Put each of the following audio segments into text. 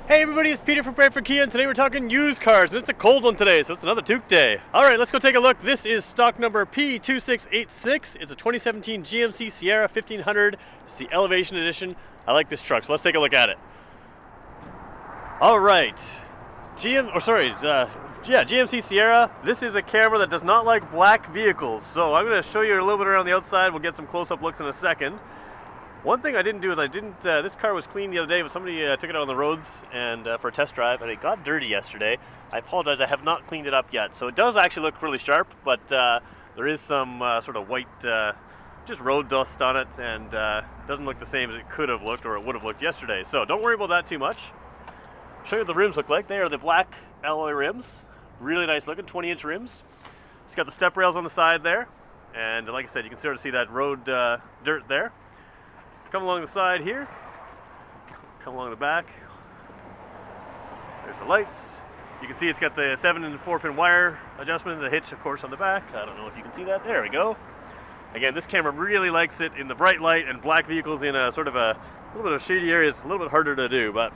Hey everybody, it's Peter from Brantford Kia, and today we're talking used cars, and it's a cold one today, so it's another Duke day. Alright, let's go take a look. This is stock number P2686. It's a 2017 GMC Sierra 1500. It's the Elevation Edition. I like this truck, so let's take a look at it. Alright, GMC Sierra. This is a camera that does not like black vehicles, so I'm going to show you a little bit around the outside. We'll get some close-up looks in a second. One thing I didn't do is this car was clean the other day, but somebody took it out on the roads and for a test drive, and it got dirty yesterday. I apologize, I have not cleaned it up yet. So it does actually look really sharp, but there is some sort of white, just road dust on it, and doesn't look the same as it could have looked or it would have looked yesterday. So don't worry about that too much. Show you what the rims look like. They are the black alloy rims. Really nice looking, 20-inch rims. It's got the step rails on the side there, and like I said, you can sort of see that road dirt there. Come along the side here, come along the back, there's the lights. You can see it's got the 7 and 4-pin wire adjustment, the hitch of course on the back. I don't know if you can see that, there we go. Again, this camera really likes it in the bright light, and black vehicles in a sort of a little bit of shady areas, a little bit harder to do, but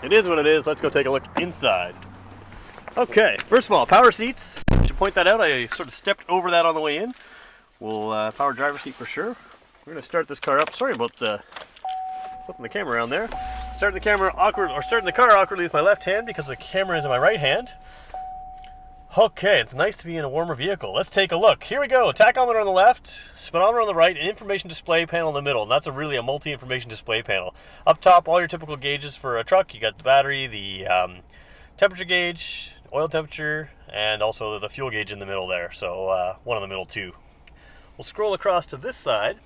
it is what it is. Let's go take a look inside. Okay, first of all, power seats. I should point that out, I sort of stepped over that on the way in. We'll power driver seat for sure. We're going to start this car up. Sorry about flipping the camera around there. Starting the car awkwardly with my left hand because the camera is in my right hand. Okay, it's nice to be in a warmer vehicle. Let's take a look. Here we go. Tachometer on the left, speedometer on the right, and information display panel in the middle. And that's really a multi-information display panel. Up top, all your typical gauges for a truck. You got the battery, the temperature gauge, oil temperature, and also the fuel gauge in the middle there. So one in the middle too. We'll scroll across to this side.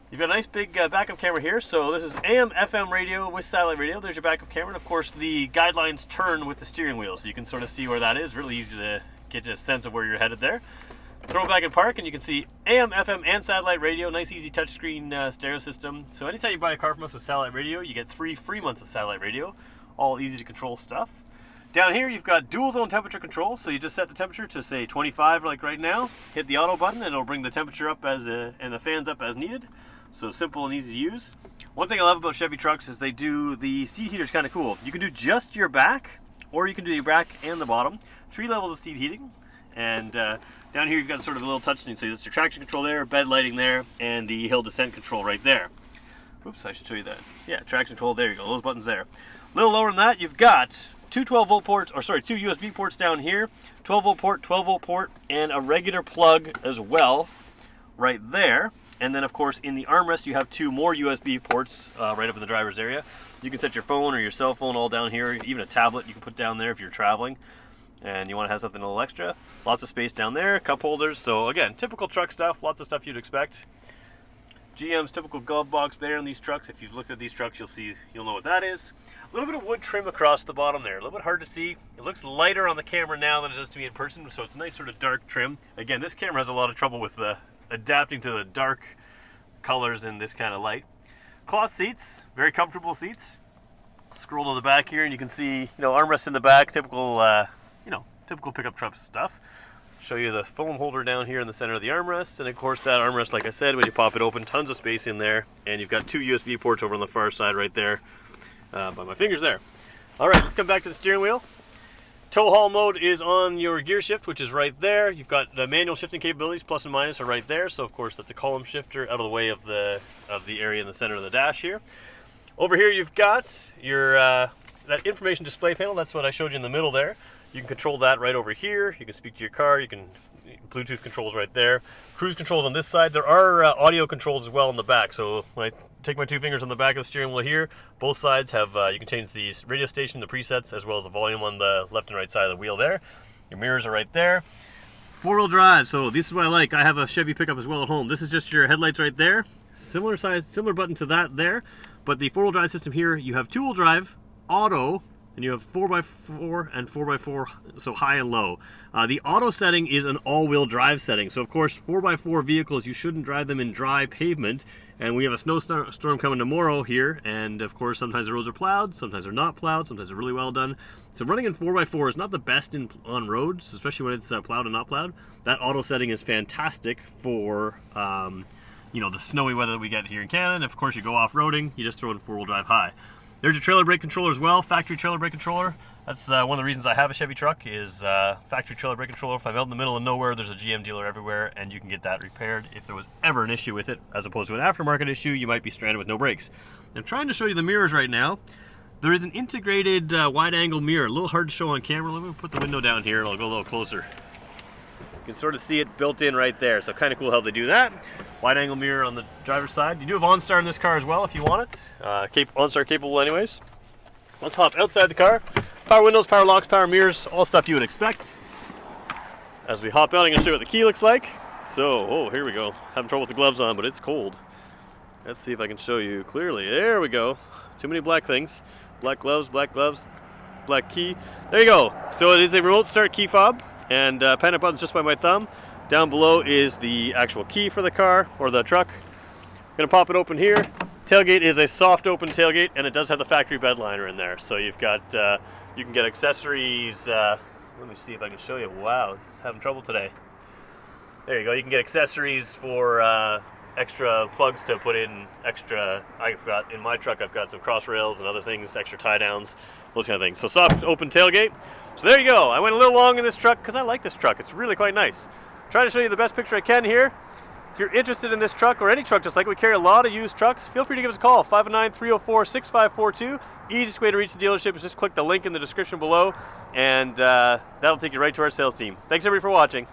You've got a nice big backup camera here. So this is AM, FM radio with satellite radio. There's your backup camera. And of course, the guidelines turn with the steering wheel. So you can sort of see where that is. Really easy to get a sense of where you're headed there. Throw it back in park and you can see AM, FM, and satellite radio. Nice, easy touchscreen stereo system. So anytime you buy a car from us with satellite radio, you get 3 free months of satellite radio. All easy to control stuff. Down here, you've got dual zone temperature control. So you just set the temperature to say 25 like right now. Hit the auto button and it'll bring the temperature up and the fans up as needed. So simple and easy to use. One thing I love about Chevy trucks is they do the seat heater is kind of cool. You can do just your back, or you can do your back and the bottom. 3 levels of seat heating. And down here you've got sort of a little touch screen. So that's your traction control there, bed lighting there, and the hill descent control right there. Oops, I should show you that. Yeah, traction control, there you go, those buttons there. A little lower than that, you've got two 12-volt ports, or sorry, 2 USB ports down here, 12-volt port, 12-volt port, and a regular plug as well, right there. And then, of course, in the armrest, you have 2 more USB ports right up in the driver's area. You can set your phone or your cell phone all down here. Even a tablet you can put down there if you're traveling and you want to have something a little extra. Lots of space down there, cup holders. So, again, typical truck stuff, lots of stuff you'd expect. GM's typical glove box there in these trucks. If you've looked at these trucks, you'll know what that is. A little bit of wood trim across the bottom there. A little bit hard to see. It looks lighter on the camera now than it does to me in person, so it's a nice sort of dark trim. Again, this camera has a lot of trouble with adapting to the dark colors in this kind of light. Cloth seats, very comfortable seats. Scroll to the back here and you can see, armrests in the back, typical typical pickup truck stuff. Show you the phone holder down here in the center of the armrest, and of course that armrest, like I said, when you pop it open, tons of space in there, and you've got 2 USB ports over on the far side right there, by my fingers there. All right, let's come back to the steering wheel. Tow haul mode is on your gear shift, which is right there. You've got the manual shifting capabilities, plus and minus are right there. So of course that's a column shifter out of the way of the area in the center of the dash here. Over here you've got your that information display panel. That's what I showed you in the middle there. You can control that right over here. You can speak to your car. You can Bluetooth controls right there. Cruise controls on this side. There are audio controls as well in the back. So when I take my 2 fingers on the back of the steering wheel here, both sides have, you can change the radio station, the presets, as well as the volume on the left and right side of the wheel there. Your mirrors are right there. 4-wheel drive, so this is what I like. I have a Chevy pickup as well at home. This is just your headlights right there. Similar size, similar button to that there. But the 4-wheel drive system here, you have 2-wheel drive, auto, and you have 4x4 and 4x4, so high and low. The auto setting is an all-wheel drive setting. So of course, 4x4 vehicles, you shouldn't drive them in dry pavement. And we have a snowstorm coming tomorrow here, and of course sometimes the roads are plowed, sometimes they're not plowed, sometimes they're really well done. So running in 4x4 is not the best on roads, especially when it's plowed and not plowed. That auto setting is fantastic for the snowy weather that we get here in Canada. And of course you go off-roading, you just throw in 4-wheel drive high. There's your trailer brake controller as well, factory trailer brake controller. That's one of the reasons I have a Chevy truck is factory trailer brake controller. If I'm out in the middle of nowhere, there's a GM dealer everywhere, and you can get that repaired if there was ever an issue with it, as opposed to an aftermarket issue, you might be stranded with no brakes. I'm trying to show you the mirrors right now. There is an integrated wide-angle mirror, a little hard to show on camera. Let me put the window down here and I'll go a little closer. You can sort of see it built in right there, so kind of cool how they do that. Wide angle mirror on the driver's side. You do have OnStar in this car as well if you want it. OnStar capable anyways. Let's hop outside the car. Power windows, power locks, power mirrors, all stuff you would expect. As we hop out, I'm going to show you what the key looks like. So, oh, here we go. Having trouble with the gloves on, but it's cold. Let's see if I can show you clearly. There we go. Too many black things. Black gloves, black key. There you go. So it is a remote start key fob. And panic button's just by my thumb. Down below is the actual key for the car, or the truck. I'm gonna pop it open here. Tailgate is a soft open tailgate, and it does have the factory bed liner in there. So you've got, you can get accessories. Let me see if I can show you. Wow, this is having trouble today. There you go, you can get accessories for extra plugs to put in extra. I've got, in my truck, I've got some cross rails and other things, extra tie downs, those kind of things. So soft open tailgate. So there you go. I went a little long in this truck because I like this truck. It's really quite nice. Trying to show you the best picture I can here. If you're interested in this truck or any truck, just like we carry a lot of used trucks, feel free to give us a call, 509-304-6542. Easiest way to reach the dealership is just click the link in the description below, and that'll take you right to our sales team. Thanks everybody for watching.